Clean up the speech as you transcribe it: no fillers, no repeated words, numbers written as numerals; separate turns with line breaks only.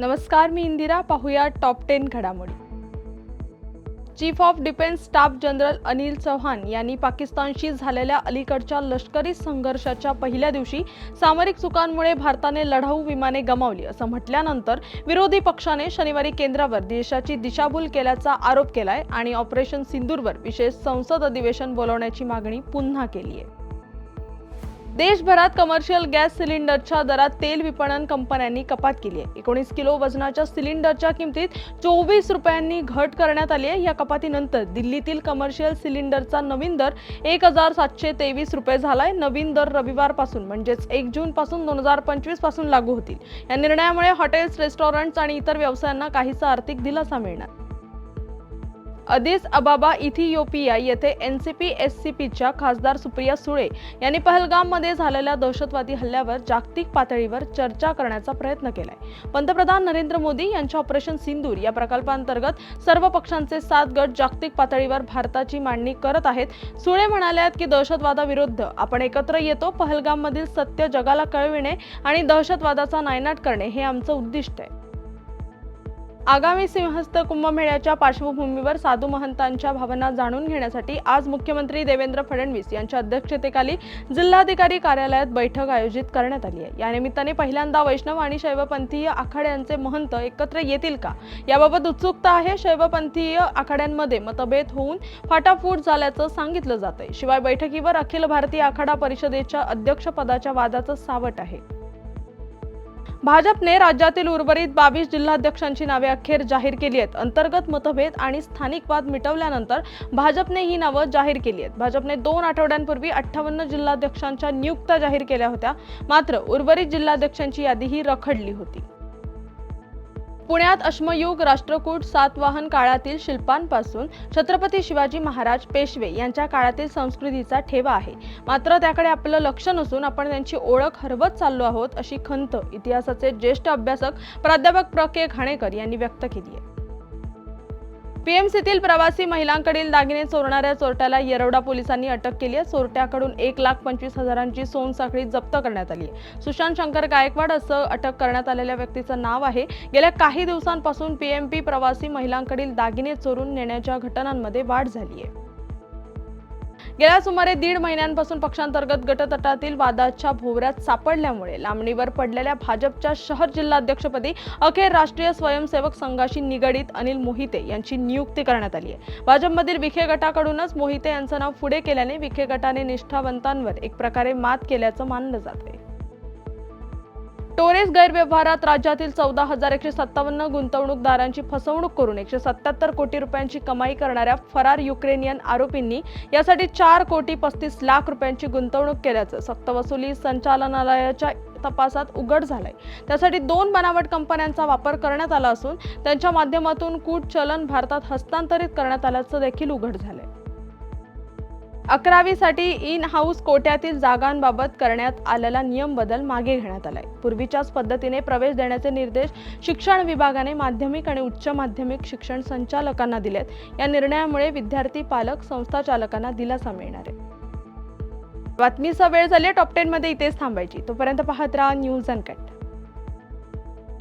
नमस्कार, मी इंदिरा. पाहूया टॉप 10 घडामोडी. Chief of defence staff general Anil Chauhan यांनी पाकिस्तानशी झालेल्या अलीकडच्या लष्करी संघर्षाच्या पहिल्या दिवशी सामरिक चुकांमुळे भारताने लढाऊ विमाने गमावली असं म्हटल्यानंतर विरोधी पक्षाने शनिवारी केंद्रावर देशाची दिशाभूल केल्याचा आरोप केलाय आणि ऑपरेशन सिंदूरवर विशेष संसद अधिवेशन बोलवण्याची मागणी पुन्हा केली आहे. देशभरात कमर्शियल गॅस सिलिंडरच्या दरात तेल विपणन कंपन्यांनी कपात केली आहे. 19 किलो वजनाच्या सिलिंडरच्या किमतीत 24 रुपयांनी घट करण्यात आली आहे. या कपातीनंतर दिल्लीतील कमर्शियल सिलिंडरचा नवीन दर 1723 रुपये झालाय. नवीन दर रविवारपासून म्हणजेच 1 जून पासून 2025 पासून लागू होतील. या निर्णयामुळे हॉटेल्स, रेस्टॉरंट्स आणि इतर व्यवसायांना काहीसा आर्थिक दिलासा मिळणार. अदिस अबाबा इथिओपिया येथे एनसीपी-एससीपीच्या खासदार सुप्रिया सुळे यांनी पहलगाममध्ये झालेल्या दहशतवादी हल्ल्यावर जागतिक पातळीवर चर्चा करण्याचा प्रयत्न केलाय. पंतप्रधान नरेंद्र मोदी यांच्या ऑपरेशन सिंदूर या प्रकल्पांतर्गत सर्व पक्षांचे 7 गट जागतिक पातळीवर भारताची मांडणी करत आहेत. सुळे म्हणाल्यात की दहशतवादाविरुद्ध आपण एकत्र येतो. पहलगाममधील सत्य जगाला कळविणे आणि दहशतवादाचा नायनाट करणे हे आमचं उद्दिष्ट आहे. आगामी सिंहस्थ कुंभमेळ्याच्या पार्श्वभूमीवर साधू महंतांच्या भावना जाणून घेण्यासाठी आज मुख्यमंत्री देवेंद्र फडणवीस यांच्या अध्यक्षतेखाली जिल्हाधिकारी कार्यालयात बैठक आयोजित करण्यात आली आहे. या निमित्ताने पहिल्यांदा वैष्णव आणि शैवपंथीय आखाड्यांचे महंत एकत्र येतील का याबाबत उत्सुकता आहे. शैवपंथीय आखाड्यांमध्ये मतभेद होऊन फाटाफूट झाल्याचं सांगितलं जातंय. शिवाय बैठकीवर अखिल भारतीय आखाडा परिषदेच्या अध्यक्षपदाच्या वादाचं सावट आहे. भाजपने राज्यातील उर्वरित 22 जिल्हाध्यक्षांची नावे अखेर जाहीर केली आहेत. अंतर्गत मतभेद आणि स्थानिक वाद मिटवल्यानंतर भाजपने ही नावं जाहीर केली आहेत. भाजपने 2 आठवड्यांपूर्वी 58 जिल्हाध्यक्षांच्या नियुक्त्या जाहीर केल्या होत्या. मात्र उर्वरित जिल्हाध्यक्षांची यादीही रखडली होती. पुण्यात अश्मयुग राष्ट्रकूट सातवाहन काळातील शिल्पांपासून छत्रपती शिवाजी महाराज पेशवे यांच्या काळातील संस्कृतीचा ठेवा आहे. मात्र त्याकडे आपलं लक्ष नसून आपण त्यांची ओळख हरवत चाललो आहोत अशी खंत इतिहासाचे ज्येष्ठ अभ्यासक प्राध्यापक प्र. के. घाणेकर यांनी व्यक्त केली आहे. पीएमसीतील प्रवासी महिलांकडील दागिने चोरणाऱ्या चोरट्याला येरवडा पोलिसांनी अटक केली आहे. चोरट्याकडून 1,25,000ची सोनसाखळी जप्त करण्यात आली आहे. सुशांत शंकर गायकवाड असं अटक करण्यात आलेल्या व्यक्तीचं नाव आहे. गेल्या काही दिवसांपासून पीएमपी प्रवासी महिलांकडील दागिने चोरून नेण्याच्या घटनांमध्ये वाढ झाली आहे. गेल्या सुमारे 1.5 महिन्यांपासून पक्षांतर्गत गटतटातील वादाच्या भोवऱ्यात सापडल्यामुळे लांबणीवर पडलेल्या भाजपच्या शहर जिल्हाध्यक्षपदी अखेर राष्ट्रीय स्वयंसेवक संघाशी निगडीत अनिल मोहिते यांची नियुक्ती करण्यात आली आहे. भाजपमधील विखे गटाकडूनच मोहिते यांचं नाव पुढे केल्याने विखे गटाने निष्ठावंतांवर एक प्रकारे मात केल्याचं मानलं जाते. टोरेस गैरव्यवहारात राज्यातील 14,157 गुंतवणूकदारांची फसवणूक करून 177 कोटी रुपयांची कमाई करणाऱ्या फरार युक्रेनियन आरोपींनी यासाठी 4,35,00,000 रुपयांची गुंतवणूक केल्याचं सक्तवसुली संचालनालयाच्या तपासात उघड झालंय. त्यासाठी 2 बनावट कंपन्यांचा वापर करण्यात आला असून त्यांच्या माध्यमातून कूट चलन भारतात हस्तांतरित करण्यात आल्याचं देखील उघड झालंय. 11वीसाठी इन हाऊस कोट्यातील जागांबाबत करण्यात आलेला नियम बदल मागे घेण्यात आलाय. पूर्वीच्याच पद्धतीने प्रवेश देण्याचे निर्देश शिक्षण विभागाने माध्यमिक आणि उच्च माध्यमिक शिक्षण संचालकांना दिलेत. या निर्णयामुळे विद्यार्थी, पालक, संस्था चालकांना दिलासा मिळणार आहे. बातमीचा वेळ झाली. टॉप 10 मध्ये इथेच थांबायची. तोपर्यंत पाहत राहा न्यूज अनकट.